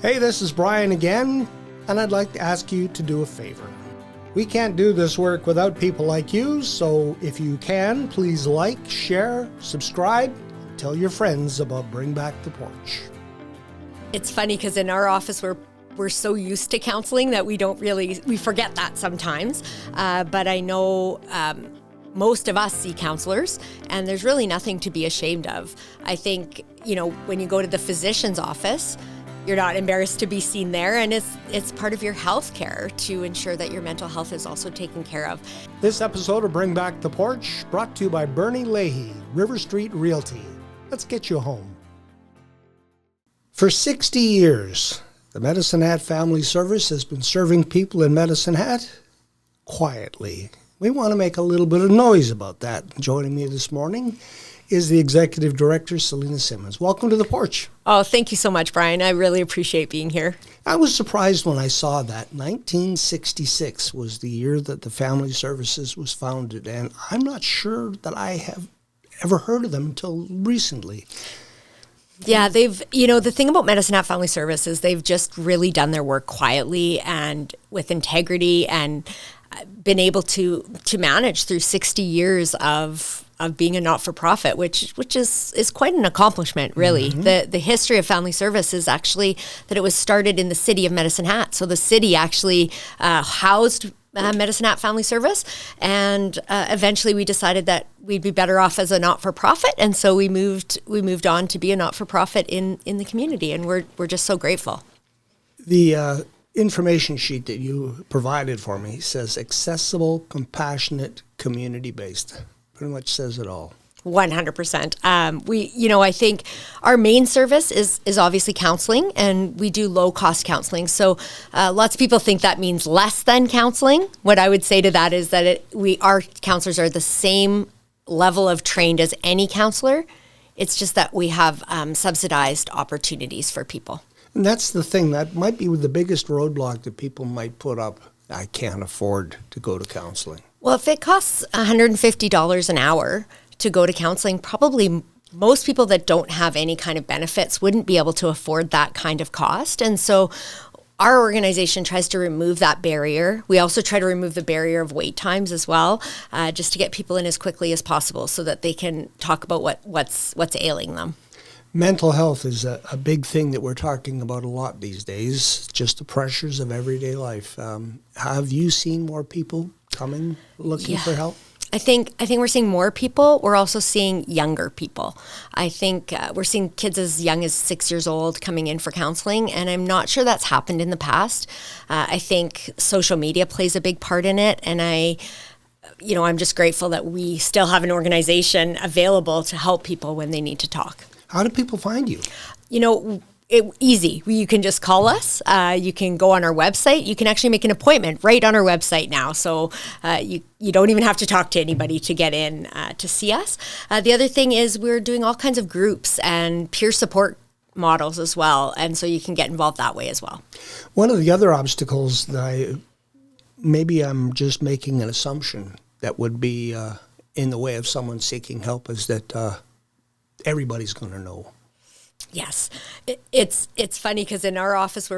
Hey, this is Brian again, and I'd like to ask you to do a favor. We can't do this work without people like you, so if you can, please like, share, subscribe, tell your friends about Bring Back the Porch. It's funny because in our office we're so used to counseling that we forget that sometimes. But I know most of us see counselors, and there's really nothing to be ashamed of. I think, when you go to the physician's office, you're not embarrassed to be seen there, and it's part of your health care to ensure that your mental health is also taken care of. This episode of Bring Back the Porch brought to you by Bernie Leahy, River Street Realty. Let's get you home. For 60 years, the Medicine Hat Family Service has been serving people in Medicine Hat quietly. We want to make a little bit of noise about that. Joining me this morning is the Executive Director, Celina Symmonds. Welcome to the Porch. Oh, thank you so much, Brian. I really appreciate being here. I was surprised when I saw that 1966 was the year that the Family Services was founded, and I'm not sure that I have ever heard of them until recently. Yeah, the thing about Medicine Hat Family Service is they've just really done their work quietly and with integrity, and been able to manage through 60 years of being a not-for-profit, which is quite an accomplishment, really. Mm-hmm. The history of family service is actually that it was started in the city of Medicine Hat. So the city actually housed Medicine Hat Family Service, and eventually we decided that we'd be better off as a not-for-profit, and so we moved on to be a not-for-profit in the community, and we're just so grateful. The information sheet that you provided for me says accessible, compassionate, community-based. Pretty much says it all. 100%. I think our main service is obviously counseling, and we do low-cost counseling. So lots of people think that means less than counseling. What I would say to that is that our counselors are the same level of trained as any counselor. It's just that we have subsidized opportunities for people. And that's the thing. That might be the biggest roadblock that people might put up. I can't afford to go to counseling. Well, if it costs $150 an hour to go to counseling, probably most people that don't have any kind of benefits wouldn't be able to afford that kind of cost. And so our organization tries to remove that barrier. We also try to remove the barrier of wait times as well, just to get people in as quickly as possible so that they can talk about what's ailing them. Mental health is a big thing that we're talking about a lot these days, just the pressures of everyday life. Have you seen more people coming looking for help? I think we're seeing more people. We're also seeing younger people. I think we're seeing kids as young as 6 years old coming in for counseling, and I'm not sure that's happened in the past. I think social media plays a big part in it, and I'm just grateful that we still have an organization available to help people when they need to talk. How do people find you? Easy. You can just call us. You can go on our website. You can actually make an appointment right on our website now. So you don't even have to talk to anybody to get in to see us. The other thing is we're doing all kinds of groups and peer support models as well. And so you can get involved that way as well. One of the other obstacles that maybe I'm just making an assumption that would be in the way of someone seeking help is that everybody's going to know. Yes. It's funny because in our office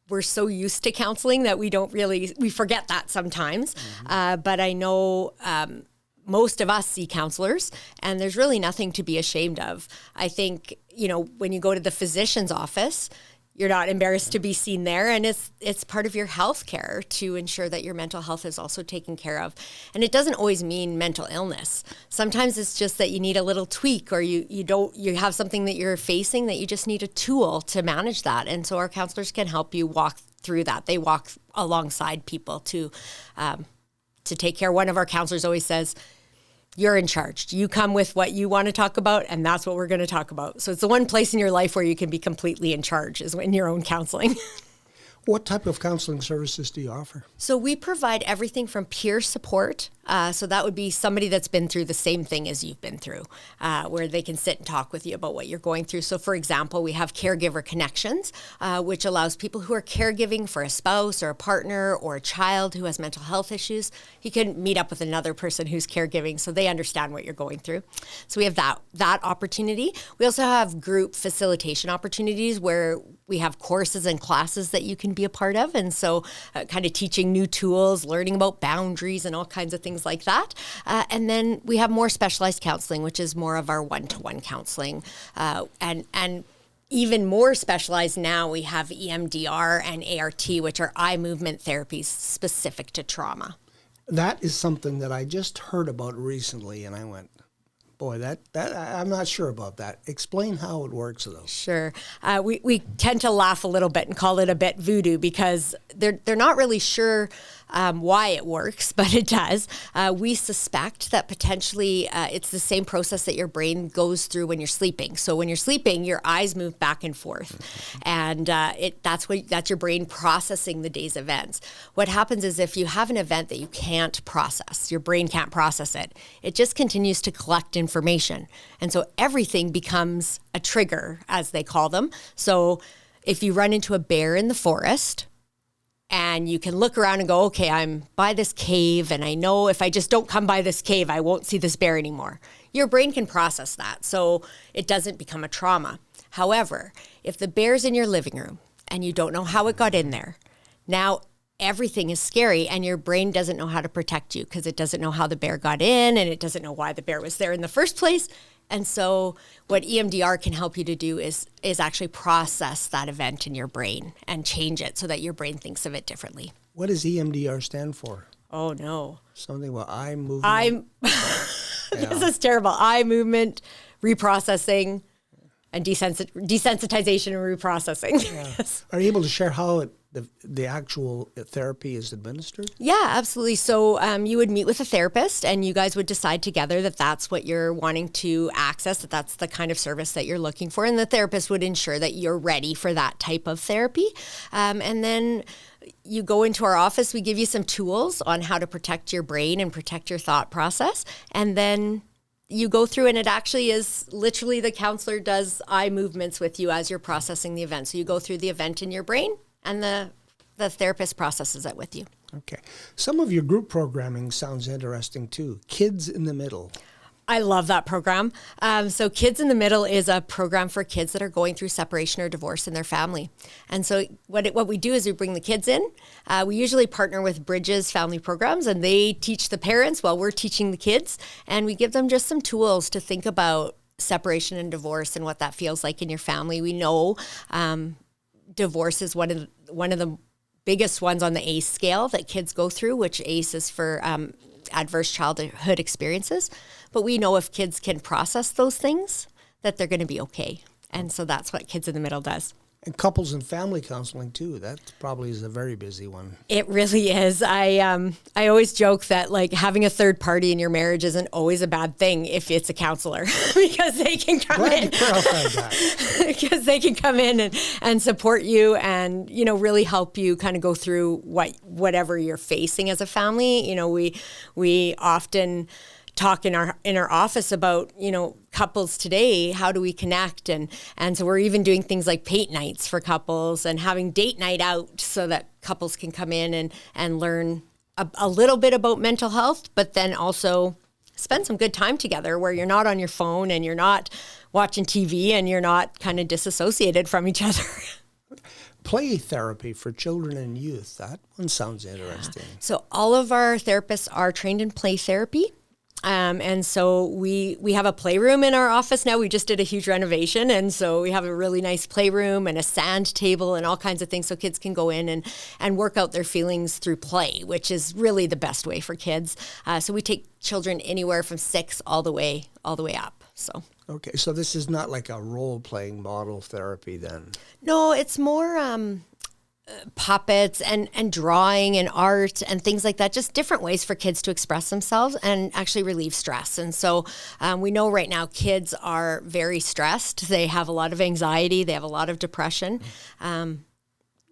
we're so used to counseling that we forget that sometimes. Mm-hmm. But I know most of us see counselors, and there's really nothing to be ashamed of. I think, when you go to the physician's office, you're not embarrassed to be seen there, and it's part of your health care to ensure that your mental health is also taken care of. And it doesn't always mean mental illness. Sometimes it's just that you need a little tweak, or you have something that you're facing that you just need a tool to manage that. And so our counselors can help you walk through that. They walk alongside people to take care. One of our counselors always says, you're in charge. You come with what you want to talk about, and that's what we're going to talk about. So it's the one place in your life where you can be completely in charge is in your own counseling. What type of counseling services do you offer? So we provide everything from peer support So that would be somebody that's been through the same thing as you've been through, where they can sit and talk with you about what you're going through. So for example, we have Caregiver Connections, which allows people who are caregiving for a spouse or a partner or a child who has mental health issues, you can meet up with another person who's caregiving so they understand what you're going through. So we have that opportunity. We also have group facilitation opportunities where we have courses and classes that you can be a part of. And so kind of teaching new tools, learning about boundaries and all kinds of things like that. And then we have more specialized counseling, which is more of our one-to-one counseling. And even more specialized now, we have EMDR and ART, which are eye movement therapies specific to trauma. That is something that I just heard about recently, and I went, boy, that I'm not sure about that. Explain how it works, though. Sure. We tend to laugh a little bit and call it a bit voodoo because they're not really sure why it works, but it does. We suspect that potentially it's the same process that your brain goes through when you're sleeping. So when you're sleeping, your eyes move back and forth, and that's your brain processing the day's events. What happens is if you have an event that you can't process, your brain can't process it, it just continues to collect information, and so everything becomes a trigger, as they call them. So if you run into a bear in the forest, and you can look around and go, okay, I'm by this cave, and I know if I just don't come by this cave, I won't see this bear anymore. Your brain can process that, so it doesn't become a trauma. However, if the bear's in your living room and you don't know how it got in there, now everything is scary, and your brain doesn't know how to protect you because it doesn't know how the bear got in, and it doesn't know why the bear was there in the first place. And so what EMDR can help you to do is actually process that event in your brain and change it so that your brain thinks of it differently. What does EMDR stand for? Oh, no. Something about eye movement? This is terrible. Eye movement, reprocessing, and desensitization and reprocessing. Yeah. Yes. Are you able to share how the actual therapy is administered? Yeah, absolutely. So you would meet with a therapist, and you guys would decide together that that's what you're wanting to access, that that's the kind of service that you're looking for, and the therapist would ensure that you're ready for that type of therapy. And then you go into our office, we give you some tools on how to protect your brain and protect your thought process, and then you go through, and it actually is literally the counselor does eye movements with you as you're processing the event. So you go through the event in your brain, and the therapist processes it with you. Okay. Some of your group programming sounds interesting too. Kids in the Middle. I love that program. So Kids in the Middle is a program for kids that are going through separation or divorce in their family. And so what we do is we bring the kids in. We usually partner with Bridges Family Programs, and they teach the parents while we're teaching the kids. And we give them just some tools to think about separation and divorce and what that feels like in your family. We know divorce is one of the biggest ones on the ACE scale that kids go through, which ACE is for adverse childhood experiences. But we know if kids can process those things, that they're going to be okay. And so that's what Kids in the Middle does. And couples and family counseling too. That probably is a very busy one. It really is. I always joke that like having a third party in your marriage isn't always a bad thing if it's a counselor because they can come in. Because they can come in and support you and, you know, really help you kind of go through whatever you're facing as a family. You know, we often talk in our office about, you know, couples today, how do we connect? And so we're even doing things like paint nights for couples and having date night out so that couples can come in and learn a little bit about mental health, but then also spend some good time together where you're not on your phone and you're not watching TV and you're not kind of disassociated from each other. Play therapy for children and youth. That one sounds interesting. Yeah. So all of our therapists are trained in play therapy. And so we have a playroom in our office now. We just did a huge renovation. And so we have a really nice playroom and a sand table and all kinds of things so kids can go in and work out their feelings through play, which is really the best way for kids. So we take children anywhere from 6 all the way up. So. Okay, so this is not like a role-playing model therapy then? No, it's more puppets and drawing and art and things like that, just different ways for kids to express themselves and actually relieve stress. And so we know right now kids are very stressed. They have a lot of anxiety. They have a lot of depression.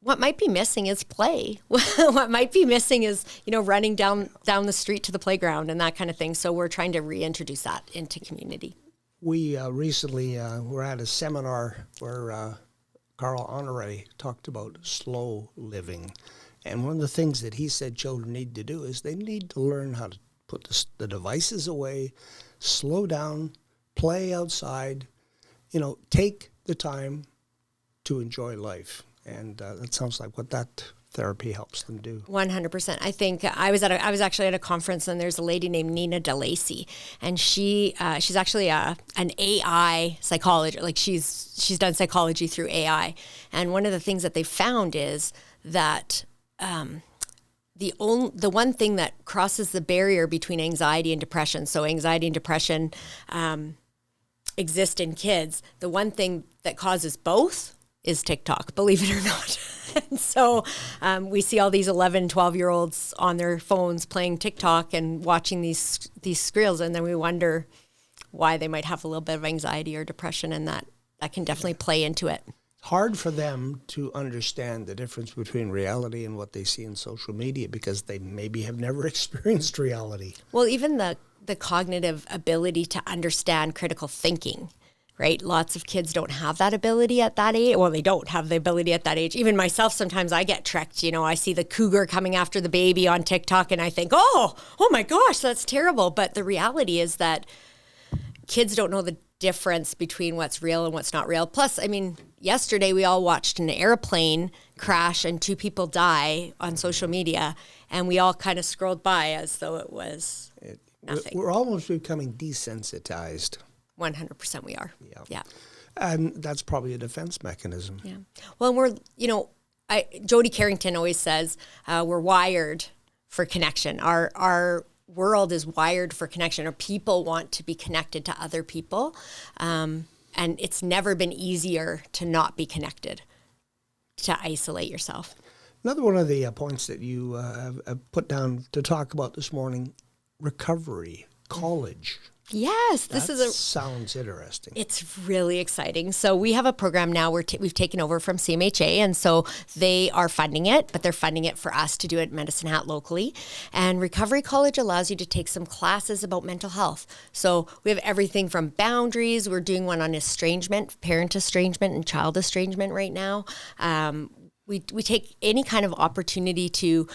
what might be missing is play. What might be missing is, running down the street to the playground and that kind of thing. So we're trying to reintroduce that into community. We recently were at a seminar where Carl Honore talked about slow living. And one of the things that he said children need to do is they need to learn how to put the devices away, slow down, play outside, take the time to enjoy life. And that sounds like what that therapy helps them do. 100%. I think I was actually at a conference, and there's a lady named Nina DeLacy, and she's actually an AI psychologist. Like she's done psychology through AI. And one of the things that they found is that the one thing that crosses the barrier between anxiety and depression. So anxiety and depression exist in kids. The one thing that causes both is TikTok, believe it or not. And so we see all these 11, 12-year-olds on their phones playing TikTok and watching these screels, and then we wonder why they might have a little bit of anxiety or depression, and that can definitely play into it. Hard for them to understand the difference between reality and what they see in social media because they maybe have never experienced reality. Well, even the cognitive ability to understand critical thinking, right? Lots of kids don't have that ability at that age. Well, they don't have the ability at that age. Even myself, sometimes I get tricked. I see the cougar coming after the baby on TikTok and I think, oh my gosh, that's terrible. But the reality is that kids don't know the difference between what's real and what's not real. Plus, yesterday we all watched an airplane crash and 2 people die on social media, and we all kind of scrolled by as though it was nothing. We're almost becoming desensitized. 100% we are. Yeah. And that's probably a defense mechanism. Yeah. Well, we're, Jody Carrington always says we're wired for connection. Our world is wired for connection, or people want to be connected to other people. And it's never been easier to not be connected, to isolate yourself. Another one of the points that you have put down to talk about this morning, recovery, college. Yes, sounds interesting. It's really exciting. So we have a program now where we've taken over from CMHA, and so they are funding it, but they're funding it for us to do it at Medicine Hat locally. And Recovery College allows you to take some classes about mental health. So we have everything from boundaries. We're doing one on estrangement, parent estrangement, and child estrangement right now. We take any kind of opportunity to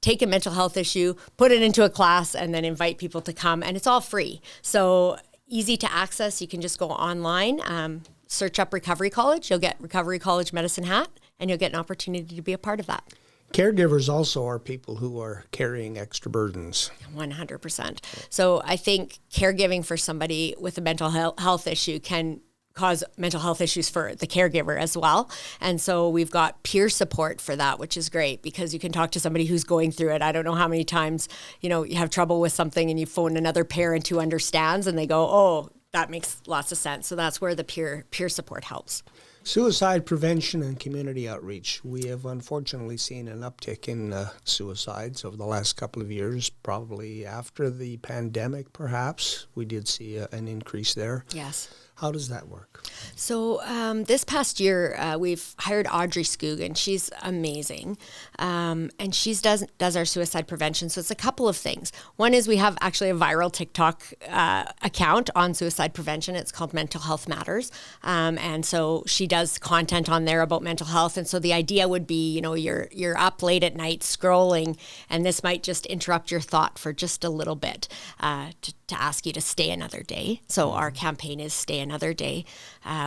take a mental health issue, put it into a class, and then invite people to come. And it's all free. So easy to access. You can just go online, search up Recovery College. You'll get Recovery College Medicine Hat, and you'll get an opportunity to be a part of that. Caregivers also are people who are carrying extra burdens. 100%. So I think caregiving for somebody with a mental health issue can cause mental health issues for the caregiver as well. And so we've got peer support for that, which is great because you can talk to somebody who's going through it. I don't know how many times, you have trouble with something and you phone another parent who understands and they go, oh, that makes lots of sense. So that's where the peer support helps. Suicide prevention and community outreach. We have unfortunately seen an uptick in suicides over the last couple of years, probably after the pandemic, perhaps. We did see an increase there. Yes. How does that work? So this past year, we've hired Audrey Skoog, and she's amazing. And she does our suicide prevention. So it's a couple of things. One is we have actually a viral TikTok account on suicide prevention. It's called Mental Health Matters. And so she does content on there about mental health. And so the idea would be, you're up late at night scrolling, and this might just interrupt your thought for just a little bit to ask you to stay another day. So our campaign is Stay Another Day.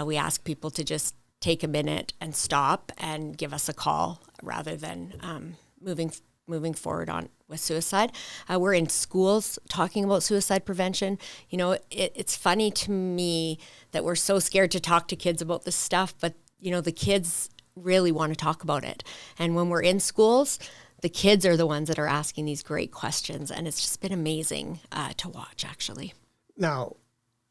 We ask people to just take a minute and stop and give us a call rather than moving forward on with suicide. We're in schools talking about suicide prevention. It's funny to me that we're so scared to talk to kids about this stuff, but the kids really want to talk about it. And when we're in schools, the kids are the ones that are asking these great questions, and it's just been amazing to watch, actually. Now,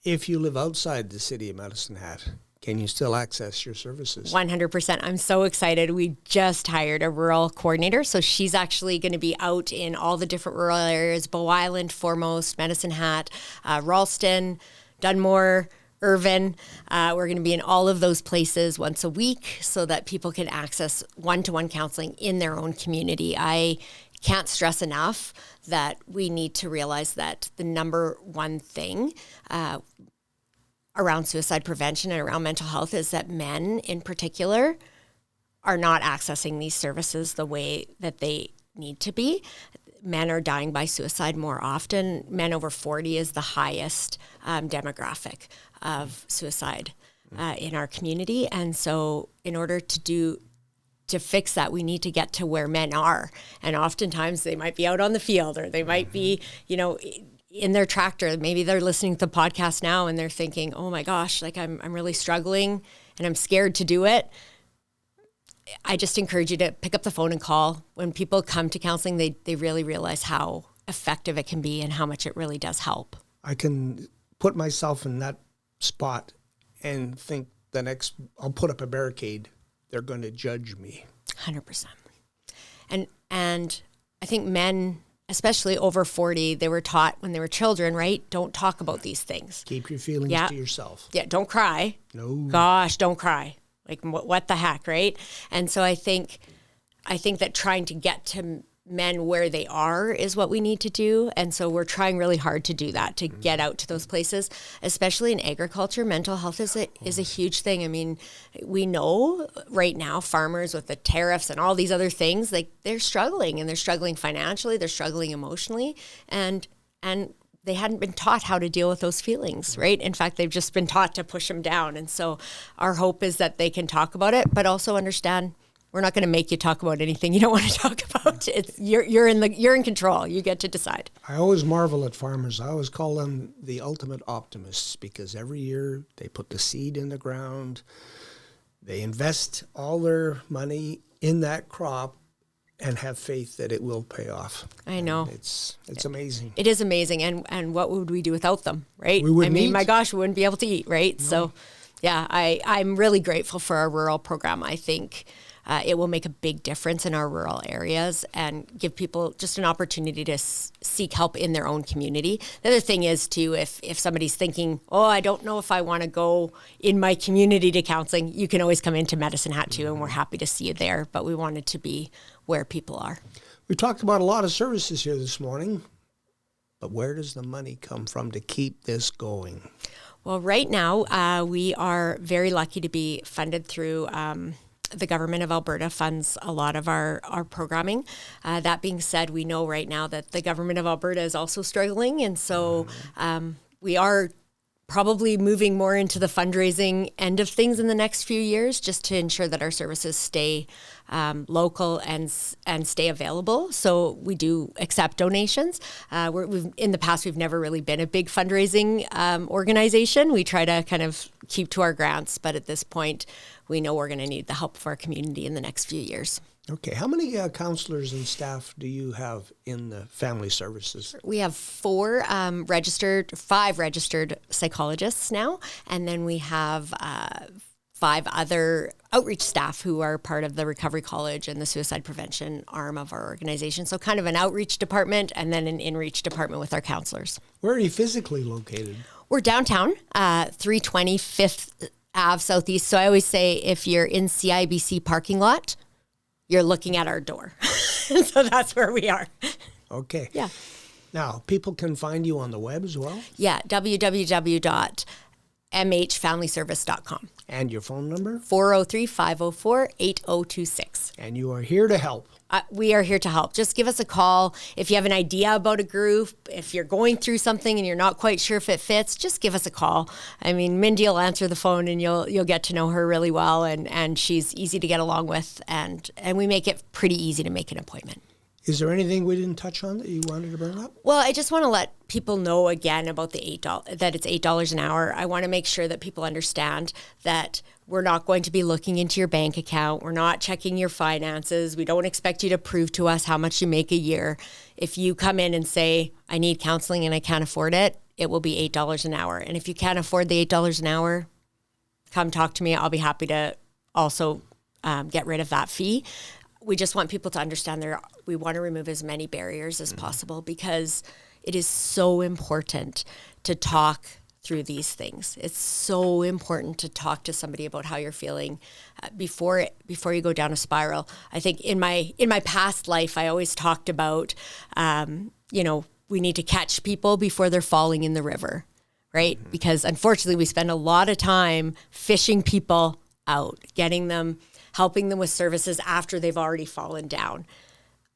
if you live outside the city of Medicine Hat, can you still access your services? 100%. I'm so excited. We just hired a rural coordinator, so she's actually going to be out in all the different rural areas, Bow Island, Foremost, Medicine Hat, Ralston, Dunmore, Irvin. We're going to be in all of those places once a week so that people can access one-to-one counseling in their own community. I can't stress enough that we need to realize that the number one thing around suicide prevention and around mental health is that men in particular are not accessing these services the way that they need to be. Men are dying by suicide more often. Men over 40 is the highest demographic of suicide in our community. And so in order to fix that, we need to get to where men are. And oftentimes they might be out on the field, or they might be, in their tractor. Maybe they're listening to the podcast now and they're thinking, oh my gosh, like I'm really struggling and I'm scared to do it. I just encourage you to pick up the phone and call. When people come to counseling, they really realize how effective it can be and how much it really does help. I can put myself in that spot and think I'll put up a barricade. They're going to judge me. 100%. And I think men, especially over 40, they were taught when they were children, right? Don't talk about these things. Keep your feelings to yourself. Yeah, don't cry. No. Gosh, don't cry. Like, what the heck, right? And so I think that trying to get to men where they are is what we need to do. And so we're trying really hard to do that, to get out to those places, especially in agriculture. Mental health is a huge thing. I mean, we know right now farmers with the tariffs and all these other things, like they're struggling, and they're struggling financially, they're struggling emotionally, and they hadn't been taught how to deal with those feelings, right? In fact, they've just been taught to push them down. And so our hope is that they can talk about it, but also understand we're not going to make you talk about anything you don't want to talk about. You're in control. You get to decide. I always marvel at farmers. I always call them the ultimate optimists, because every year they put the seed in the ground. They invest all their money in that crop and have faith that it will pay off. I know. And it's amazing. It is amazing. And what would we do without them, right? We wouldn't eat. My gosh, we wouldn't be able to eat, right? No. So, yeah, I'm really grateful for our rural program. I think it will make a big difference in our rural areas and give people just an opportunity to seek help in their own community. The other thing is, too, if somebody's thinking, I don't know if I want to go in my community to counseling, you can always come into Medicine Hat, too, and we're happy to see you there. But we wanted to be where people are. We talked about a lot of services here this morning, but where does the money come from to keep this going? Well, right now, we are very lucky to be funded through the government of Alberta funds a lot of our programming. That being said, we know right now that the government of Alberta is also struggling. And so we are probably moving more into the fundraising end of things in the next few years, just to ensure that our services stay local and stay available. So we do accept donations. In the past, we've never really been a big fundraising organization. We try to kind of keep to our grants, but at this point, we know we're going to need the help of our community in the next few years. Okay. How many counselors and staff do you have in the family services? We have 5 registered psychologists now, and then we have 5 other outreach staff who are part of the Recovery College and the suicide prevention arm of our organization. So kind of an outreach department and then an in-reach department with our counselors. Where are you physically located? We're downtown, 320 5th Ave Southeast. So I always say if you're in CIBC parking lot, you're looking at our door. So that's where we are. Okay. Yeah. Now, people can find you on the web as well? Yeah, www.mhfamilyservice.com. And your phone number? 403-504-8026. And you are here to help. We are here to help. Just give us a call. If you have an idea about a group, if you're going through something and you're not quite sure if it fits, just give us a call. I mean, Mindy will answer the phone and you'll get to know her really well, and she's easy to get along with, and we make it pretty easy to make an appointment. Is there anything we didn't touch on that you wanted to bring up? Well, I just want to let people know again about the $8, that it's $8 an hour. I want to make sure that people understand that we're not going to be looking into your bank account. We're not checking your finances. We don't expect you to prove to us how much you make a year. If you come in and say, I need counseling and I can't afford it, it will be $8 an hour. And if you can't afford the $8 an hour, come talk to me. I'll be happy to also get rid of that fee. We just want people to understand we want to remove as many barriers as possible, because it is so important to talk through these things. It's so important to talk to somebody about how you're feeling before you go down a spiral. I think in my past life, I always talked about, we need to catch people before they're falling in the river, right? Mm-hmm. Because unfortunately, we spend a lot of time fishing people out, helping them with services after they've already fallen down.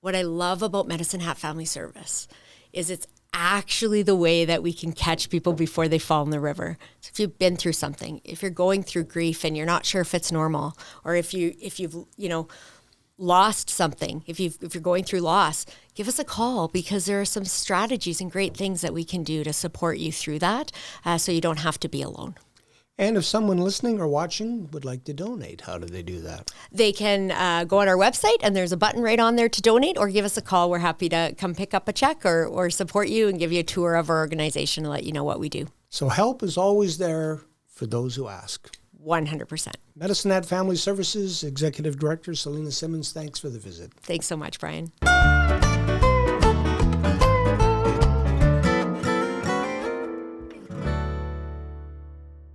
What I love about Medicine Hat Family Service is it's actually the way that we can catch people before they fall in the river. So if you've been through something, if you're going through grief and you're not sure if it's normal, or if you've lost something, if you're going through loss, give us a call, because there are some strategies and great things that we can do to support you through that, so you don't have to be alone. And if someone listening or watching would like to donate, how do they do that? They can go on our website, and there's a button right on there to donate, or give us a call. We're happy to come pick up a check or support you and give you a tour of our organization and let you know what we do. So help is always there for those who ask. 100%. Medicine Hat Family Services Executive Director Celina Symmonds, thanks for the visit. Thanks so much, Brian.